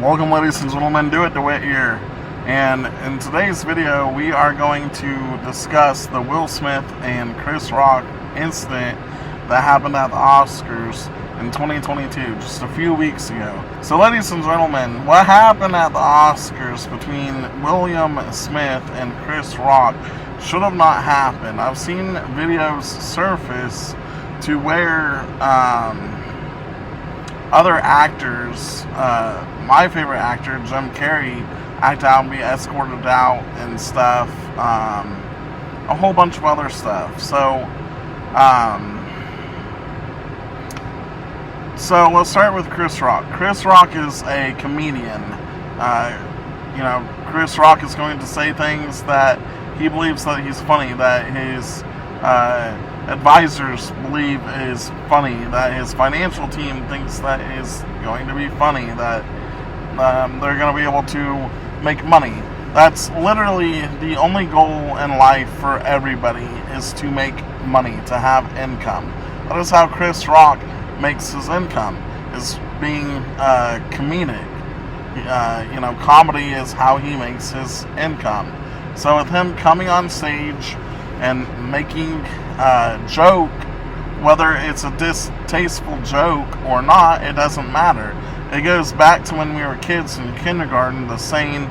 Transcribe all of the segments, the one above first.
Welcome, ladies and gentlemen, Doit DeWitt here, and in today's video we are going to discuss the Will Smith and Chris Rock incident that happened at the Oscars in 2022, just a few weeks ago. So ladies and gentlemen, what happened at the Oscars between William Smith and Chris Rock should have not happened. I've seen videos surface to where other actors, my favorite actor, Jim Carrey, act out and be escorted out and stuff, a whole bunch of other stuff. So let's start with Chris Rock. Chris Rock is a comedian. Chris Rock is going to say things that he believes that he's funny, that his advisors believe is funny, that his financial team thinks that is going to be funny, that they're going to be able to make money. That's literally the only goal in life for everybody, is to make money, to have income. That is how Chris Rock makes his income, is being comedic. Comedy is how he makes his income. So with him coming on stage and making a joke, whether it's a distasteful joke or not, it doesn't matter. It goes back to when we were kids in kindergarten, the saying,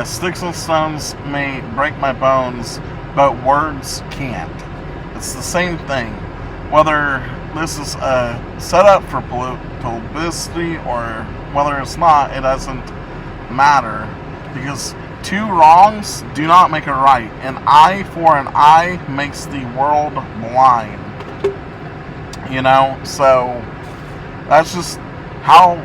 sticks and stones may break my bones, but words can't. It's the same thing. Whether this is a setup for publicity or whether it's not, it doesn't matter, because two wrongs do not make a right. An eye for an eye makes the world blind. So that's just how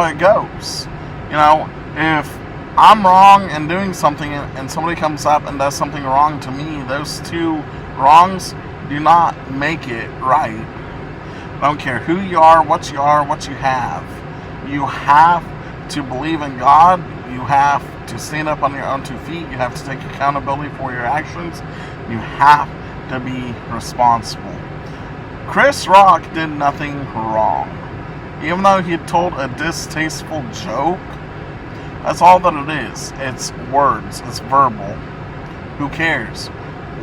it goes. If I'm wrong in doing something and somebody comes up and does something wrong to me, those two wrongs do not make it right. I don't care who you are, what you have. You have to believe in God. You have to stand up on your own 2 feet. You have to take accountability for your actions. You have to be responsible. Chris Rock did nothing wrong. Even though he told a distasteful joke, that's all that it is. It's words. It's verbal. Who cares?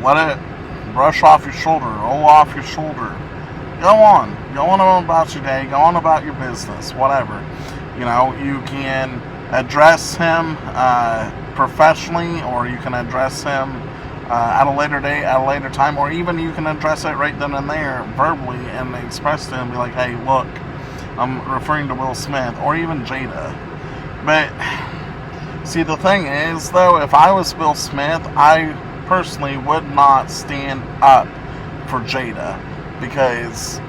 Let it brush off your shoulder. Roll off your shoulder. Go on. Go on about your day. Go on about your business. Whatever. You can address him professionally, or you can address him at a later date, at a later time, or even you can address it right then and there verbally and express to him, be like, hey, look, I'm referring to Will Smith, or even Jada. But see, the thing is, though, if I was Will Smith, I personally would not stand up for Jada, because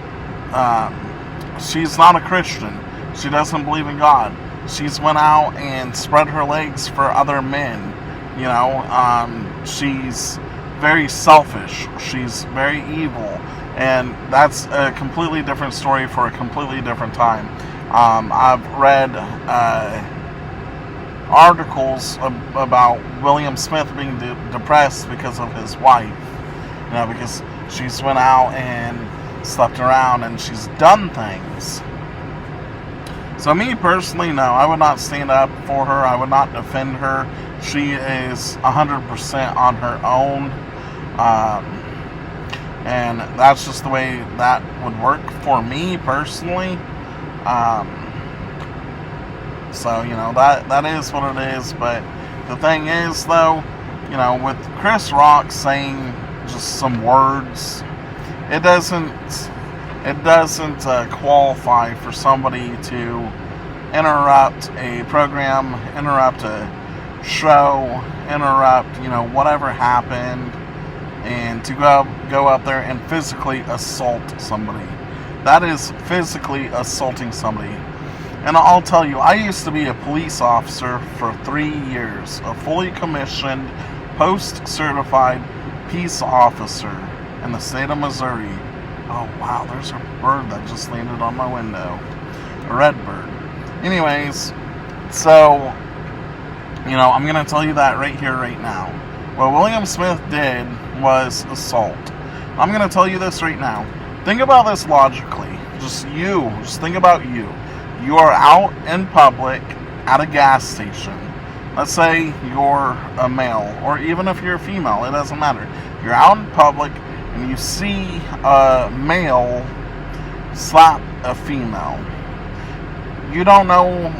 she's not a Christian. She doesn't believe in God. She's went out and spread her legs for other men. She's very selfish. She's very evil. And that's a completely different story for a completely different time. I've read articles about William Smith being depressed because of his wife. Because she's went out and slept around and she's done things. So me personally, no, I would not stand up for her. I would not defend her. She is 100% on her own. And that's just the way that would work for me personally. That is what it is. But the thing is, though, with Chris Rock saying just some words, it doesn't qualify for somebody to interrupt a program, interrupt a show, interrupt, whatever happened, and to go up there and physically assault somebody. That is physically assaulting somebody. And I'll tell you, I used to be a police officer for 3 years, a fully commissioned, post-certified peace officer in the state of Missouri. Oh wow, there's a bird that just landed on my window. A red bird. Anyways, so, I'm going to tell you that right here, right now. What William Smith did was assault. I'm going to tell you this right now. Think about this logically. Just think about you. You are out in public at a gas station. Let's say you're a male, or even if you're a female, it doesn't matter. You're out in public and you see a male slap a female. You don't know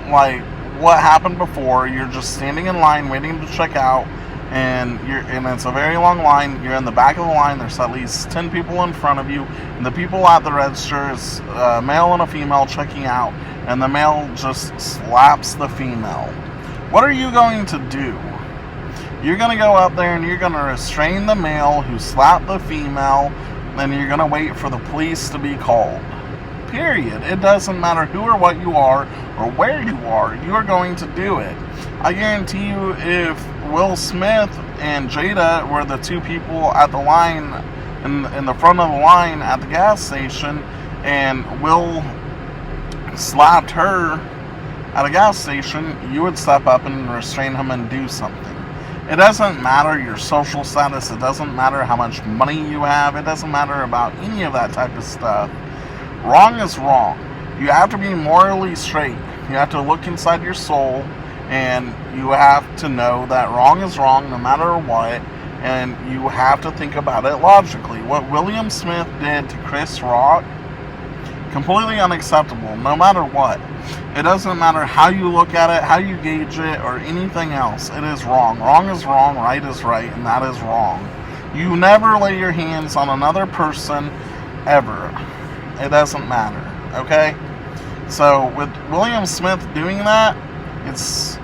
what happened before. You're just standing in line waiting to check out, and it's a very long line. You're in the back of the line. There's at least 10 people in front of you, and the people at the register is a male and a female checking out, and the male just slaps the female. What are you going to do? You're going to go up there and you're going to restrain the male who slapped the female, and you're going to wait for the police to be called. Period. It doesn't matter who or what you are or where you are going to do it. I guarantee you, if Will Smith and Jada were the two people at the line, in the front of the line at the gas station, and Will slapped her at a gas station, you would step up and restrain him and do something. It doesn't matter your social status. It doesn't matter how much money you have. It doesn't matter about any of that type of stuff. Wrong is wrong. You have to be morally straight. You have to look inside your soul, and you have to know that wrong is wrong no matter what, and you have to think about it logically. What William Smith did to Chris Rock, completely unacceptable no matter what. It doesn't matter how you look at it, how you gauge it, or anything else. It is wrong. Wrong is wrong, right is right, and that is wrong. You never lay your hands on another person, ever. It doesn't matter, okay? So, with William Smith doing that, it's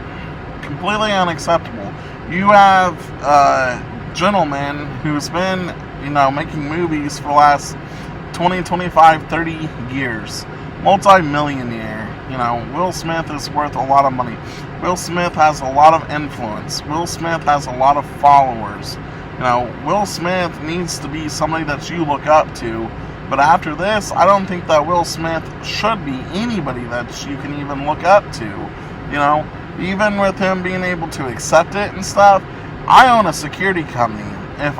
completely unacceptable. You have a gentleman who's been, making movies for the last 20, 25, 30 years. Multi-millionaire. Will Smith is worth a lot of money. Will Smith has a lot of influence. Will Smith has a lot of followers. Will Smith needs to be somebody that you look up to. But after this, I don't think that Will Smith should be anybody that you can even look up to. Even with him being able to accept it and stuff, I own a security company. If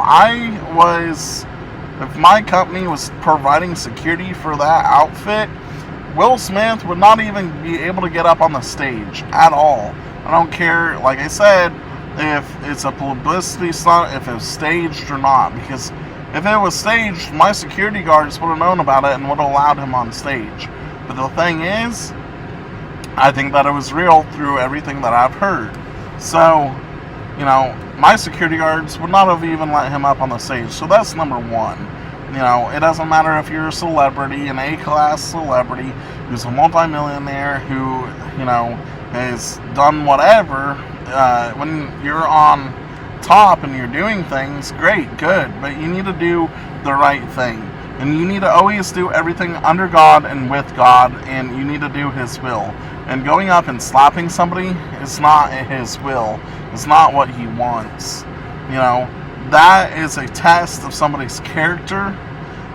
my company was providing security for that outfit, Will Smith would not even be able to get up on the stage at all. I don't care, like I said, if it's a publicity stunt, if it's staged or not, because if it was staged, my security guards would have known about it and would have allowed him on stage. But the thing is, I think that it was real through everything that I've heard. So, my security guards would not have even let him up on the stage. So that's number one. It doesn't matter if you're a celebrity, an A-class celebrity, who's a multimillionaire, who, has done whatever. When you're on top and you're doing things, great, good, but you need to do the right thing. And you need to always do everything under God and with God, and you need to do His will. And going up and slapping somebody is not His will. It's not what He wants. That is a test of somebody's character,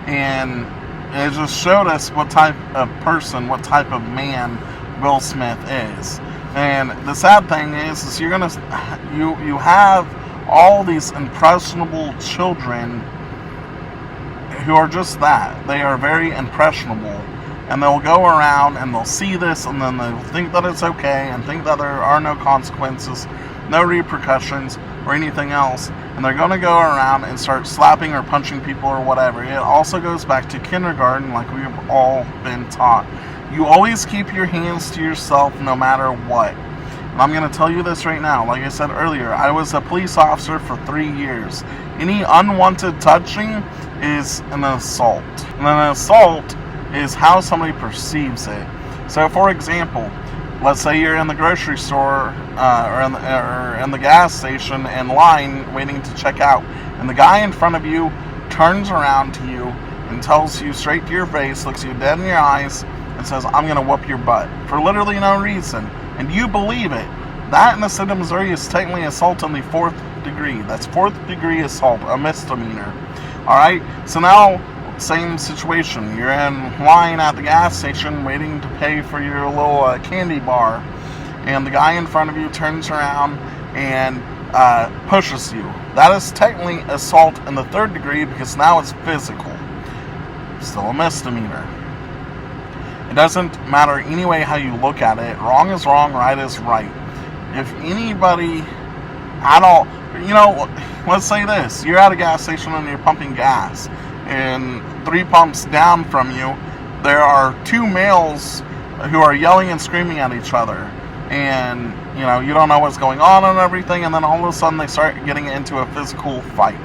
and it just showed us what type of person, what type of man Will Smith is. And the sad thing is you have all these impressionable children who are just that. They are very impressionable, and they'll go around and they'll see this, and then they'll think that it's okay and think that there are no consequences, no repercussions or anything else, and they're going to go around and start slapping or punching people or whatever. It also goes back to kindergarten, like we've all been taught. You always keep your hands to yourself no matter what. And I'm going to tell you this right now. Like I said earlier, I was a police officer for 3 years. Any unwanted touching is an assault. And an assault is how somebody perceives it. So, for example, let's say you're in the grocery store or in the gas station in line waiting to check out, and the guy in front of you turns around to you and tells you straight to your face, looks you dead in your eyes, and says, "I'm going to whoop your butt," for literally no reason, and you believe it. That in the state of Missouri is technically assault in the 4th degree. That's 4th degree assault, a misdemeanor. Alright, so now, same situation. You're in line at the gas station waiting to pay for your little candy bar, and the guy in front of you turns around and pushes you. That is technically assault in the 3rd degree because now it's physical. Still a misdemeanor. It doesn't matter anyway how you look at it. Wrong is wrong, right is right. If anybody at all, let's say this. You're at a gas station and you're pumping gas, and 3 pumps down from you, there are 2 males who are yelling and screaming at each other. And, you don't know what's going on and everything, and then all of a sudden they start getting into a physical fight.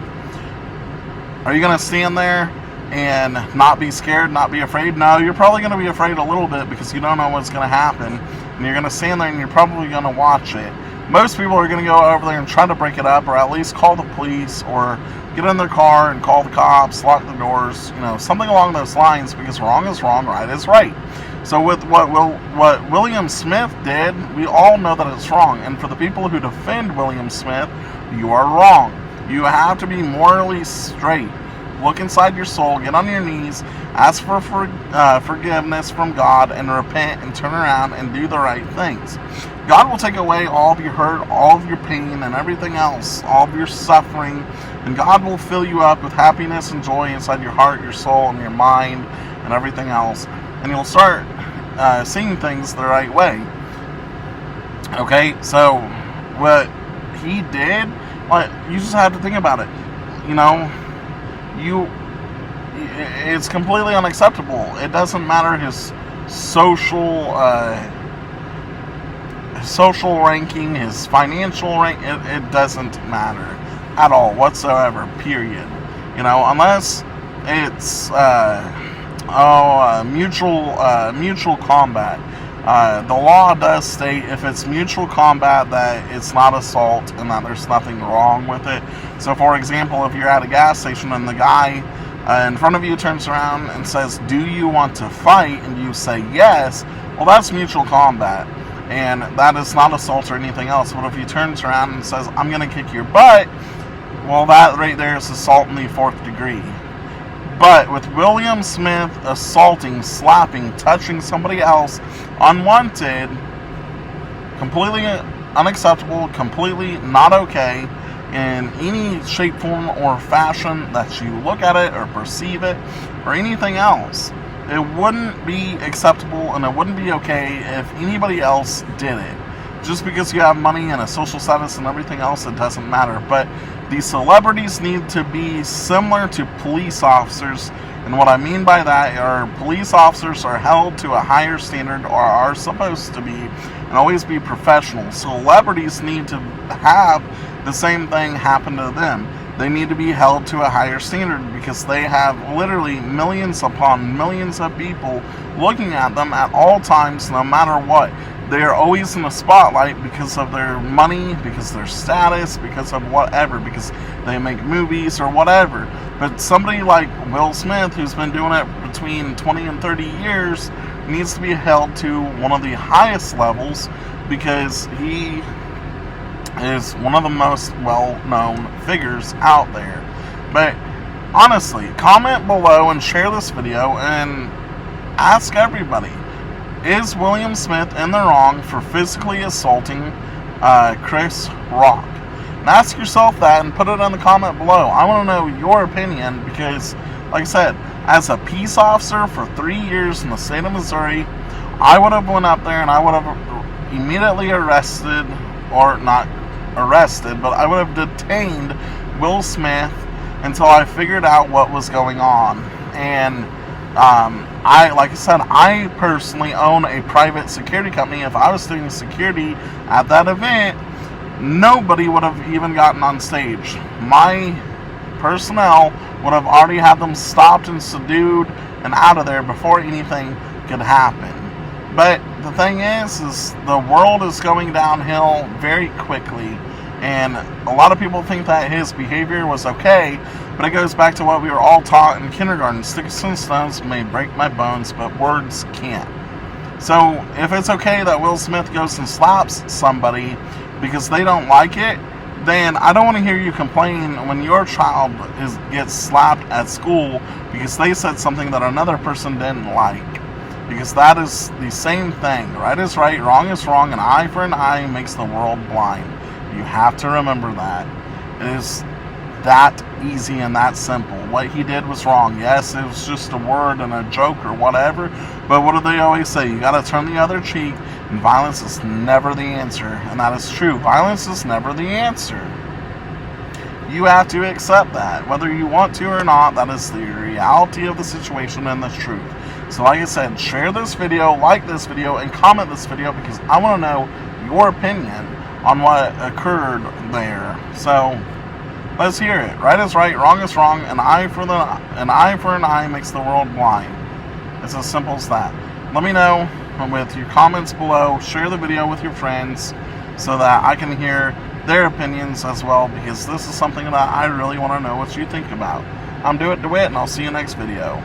Are you going to stand there and not be scared, not be afraid? No, you're probably going to be afraid a little bit because you don't know what's going to happen. And you're going to stand there and you're probably going to watch it. Most people are going to go over there and try to break it up, or at least call the police, or get in their car and call the cops, lock the doors, something along those lines, because wrong is wrong, right is right. So with what William Smith did, we all know that it's wrong. And for the people who defend William Smith, you are wrong. You have to be morally straight. Look inside your soul, get on your knees, ask for forgiveness from God, and repent and turn around and do the right things. God will take away all of your hurt, all of your pain, and everything else, all of your suffering, and God will fill you up with happiness and joy inside your heart, your soul, and your mind, and everything else. And you'll start seeing things the right way. Okay, so what he did, you just have to think about it. It's completely unacceptable. It doesn't matter his social ranking, his financial rank. It doesn't matter at all whatsoever. Period. Unless it's mutual combat. The law does state if it's mutual combat that it's not assault and that there's nothing wrong with it. So, for example, if you're at a gas station and the guy in front of you turns around and says, "Do you want to fight?" and you say yes, well, that's mutual combat, and that is not assault or anything else. But if he turns around and says, "I'm going to kick your butt," well, that right there is assault in the 4th degree. But with William Smith assaulting, slapping, touching somebody else unwanted, completely unacceptable, completely not okay in any shape, form, or fashion that you look at it or perceive it or anything else. It wouldn't be acceptable and it wouldn't be okay if anybody else did it. Just because you have money and a social status and everything else, it doesn't matter. But these celebrities need to be similar to police officers. And what I mean by that are police officers are held to a higher standard, or are supposed to be, and always be professional. Celebrities need to have the same thing happen to them. They need to be held to a higher standard because they have literally millions upon millions of people looking at them at all times, no matter what. They are always in the spotlight because of their money, because of their status, because of whatever, because they make movies or whatever. But somebody like Will Smith, who's been doing it between 20 and 30 years, needs to be held to one of the highest levels because he is one of the most well-known figures out there. But honestly, comment below and share this video and ask everybody, is William Smith in the wrong for physically assaulting Chris Rock? And ask yourself that and put it in the comment below. I want to know your opinion because, like I said, as a peace officer for 3 years in the state of Missouri, I would have went up there and I would have immediately arrested, or not arrested, but I would have detained Will Smith until I figured out what was going on. And like I said, I personally own a private security company. If I was doing security at that event, nobody would have even gotten on stage. My personnel would have already had them stopped and subdued and out of there before anything could happen. But the thing is the world is going downhill very quickly, and a lot of people think that his behavior was okay, but it goes back to what we were all taught in kindergarten. Sticks and stones may break my bones, but words can't. So if it's okay that Will Smith goes and slaps somebody because they don't like it, then I don't want to hear you complain when your child gets slapped at school because they said something that another person didn't like. Because that is the same thing. Right is right, wrong is wrong, an eye for an eye makes the world blind. You have to remember that. It is that easy and that simple. What he did was wrong. Yes, it was just a word and a joke or whatever, but what do they always say? You got to turn the other cheek, and violence is never the answer. And that is true. Violence is never the answer. You have to accept that. Whether you want to or not, that is the reality of the situation and the truth. So like I said, share this video, like this video, and comment this video, because I want to know your opinion on what occurred there. So let's hear it. Right is right, wrong is wrong. An eye for an eye makes the world blind. It's as simple as that. Let me know with your comments below. Share the video with your friends so that I can hear their opinions as well, because this is something that I really want to know what you think about. I'm Doit DeWitt, and I'll see you next video.